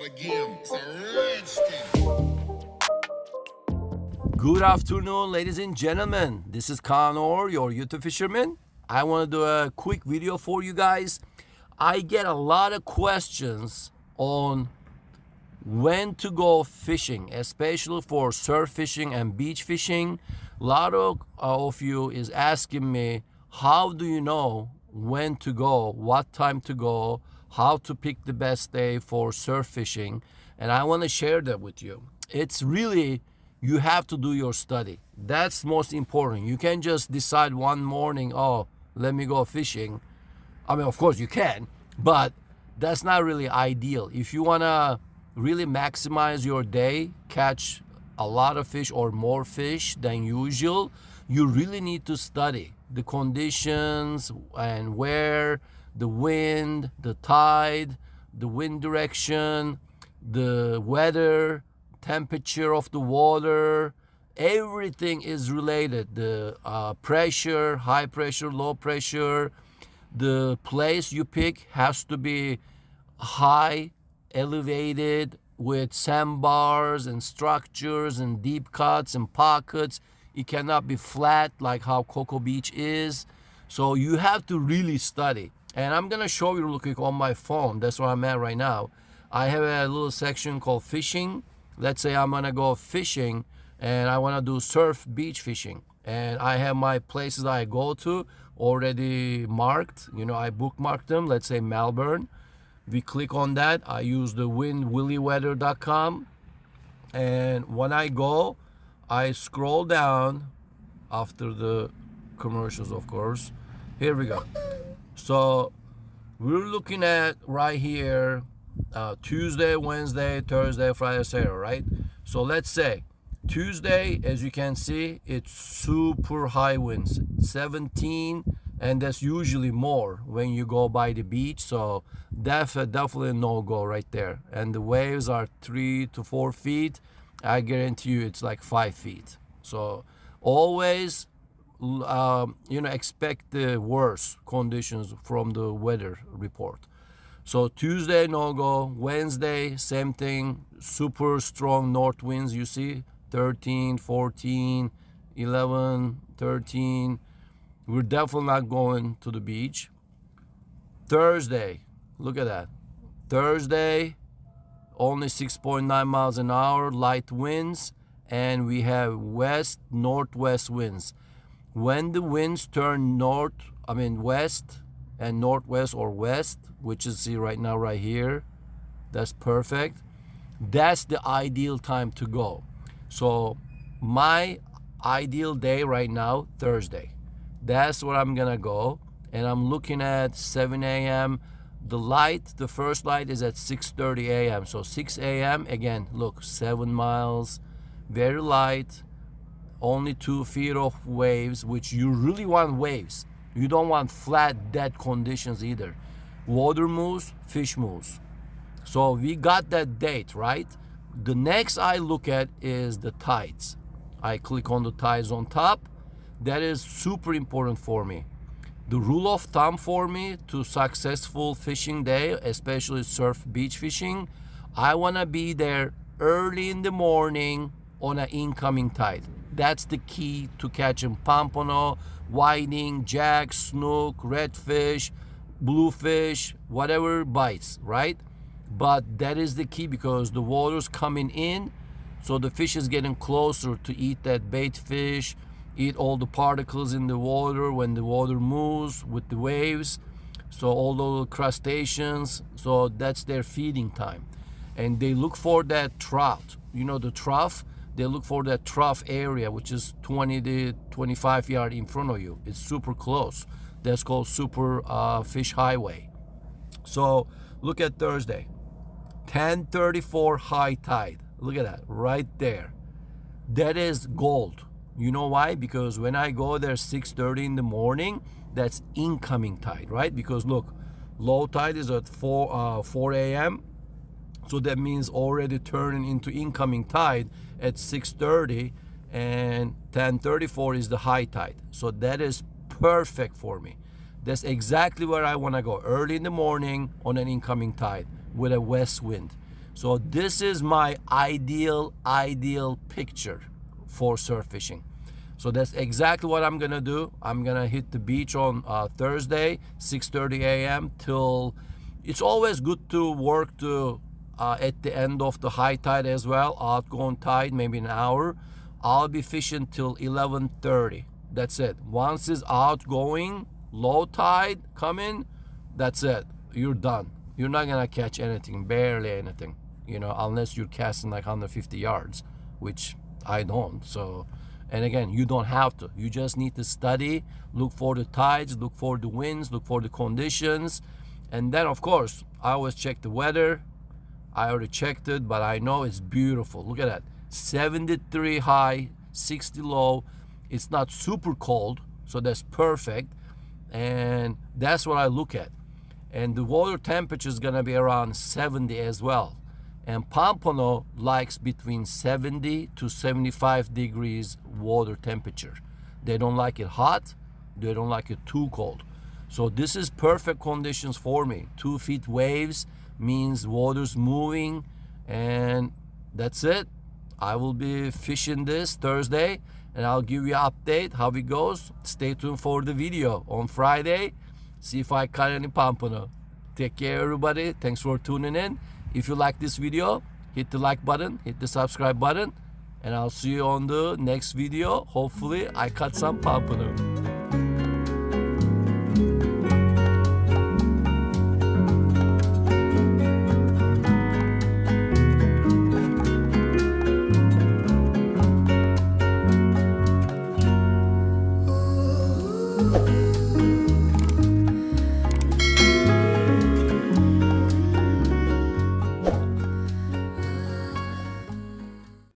again. It's a redskin. Good afternoon, ladies and gentlemen. This is Connor, your YouTube fisherman. I want to do a quick video for you guys. I get a lot of questions on when to go fishing, especially for surf fishing and beach fishing. A lot of you is asking me, how do you know when to go, what time to go, how to pick the best day for surf fishing? And I want to share that with you. It's really, you have to do your study. That's most important. You can't just decide one morning, oh, let me go fishing. I mean, of course you can, but that's not really ideal. If you want to really maximize your day, catch a lot of fish or more fish than usual, you really need to study the conditions and where, the wind, the tide, the wind direction, the weather, temperature of the water. Everything is related. The pressure, high pressure, low pressure. The place you pick has to be high, elevated, with sandbars and structures and deep cuts and pockets. It cannot be flat like how Cocoa Beach is. So you have to really study. And I'm gonna show you real quick on my phone. That's where I'm at right now. I have a little section called fishing. Let's say I'm gonna go fishing and I wanna do surf beach fishing. And I have my places I go to already marked. You know, I bookmarked them. Let's say Melbourne. We click on that. I use the windwillyweather.com. And when I go, I scroll down after the commercials, of course. Here we go. So we're looking at right here, Tuesday, Wednesday, Thursday, Friday, Saturday, right? So let's say Tuesday, as you can see, it's super high winds, 17, and that's usually more when you go by the beach. So definitely no go right there. And the waves are 3 to 4 feet. I guarantee you it's like 5 feet. So always expect the worst conditions from the weather report. So Tuesday no go, Wednesday same thing, super strong north winds. You see 13, 14, 11, 13. We're definitely not going to the beach. Thursday, look at that. Thursday, only 6.9 miles an hour, light winds, and we have northwest winds. When the winds turn west and northwest or west, which is see right now right here, that's perfect. That's the ideal time to go. So my ideal day right now, Thursday. That's where I'm gonna go, and I'm looking at 7 a.m. The first light is at 6:30 a.m. So 6 a.m. again, look, 7 miles, very light, only 2 feet of waves, which you really want waves. You don't want flat, dead conditions either. Water moves, fish moves. So we got that date, right? The next I look at is the tides. I click on the tides on top. That is super important for me. The rule of thumb for me to successful fishing day, especially surf beach fishing, I want to be there early in the morning on an incoming tide. That's the key to catching pompano, whiting, jack, snook, redfish, bluefish, whatever bites, right? But that is the key because the water's coming in, so the fish is getting closer to eat that bait fish, eat all the particles in the water when the water moves with the waves. So all those crustaceans, so that's their feeding time. And they look for that trough. You know the trough? They look for that trough area, which is 20 to 25 yards in front of you. It's super close. That's called super fish highway. So look at Thursday, 10:34 high tide. Look at that right there. That is gold. You know why? Because when I go there 6:30 in the morning, that's incoming tide, right? Because look, low tide is at 4 a.m. So that means already turning into incoming tide at 6:30, and 10:34 is the high tide. So that is perfect for me. That's exactly where I want to go, early in the morning on an incoming tide with a west wind. So this is my ideal picture for surf fishing. So that's exactly what I'm gonna do. I'm gonna hit the beach on Thursday, 6:30 a.m. till. It's always good to work to at the end of the high tide as well, outgoing tide, maybe an hour. I'll be fishing till 11:30. That's it. Once it's outgoing, low tide coming, that's it. You're done. You're not gonna catch anything, barely anything. You know, unless you're casting like 150 yards, which I don't. So, and again, you don't have to. You just need to study, look for the tides, look for the winds, look for the conditions. And then, of course, I always check the weather. I already checked it, but I know it's beautiful. Look at that. 73 high, 60 low. It's not super cold, so that's perfect. And that's what I look at. And the water temperature is going to be around 70 as well. And Pompano likes between 70 to 75 degrees water temperature. They don't like it hot. They don't like it too cold. So this is perfect conditions for me. 2 feet waves means water's moving, and that's it. I will be fishing this Thursday, and I'll give you an update how it goes. Stay tuned for the video on Friday. See if I caught any Pompano. Take care, everybody. Thanks for tuning in. If you like this video, hit the like button, hit the subscribe button, and I'll see you on the next video. Hopefully, I caught some Pompano.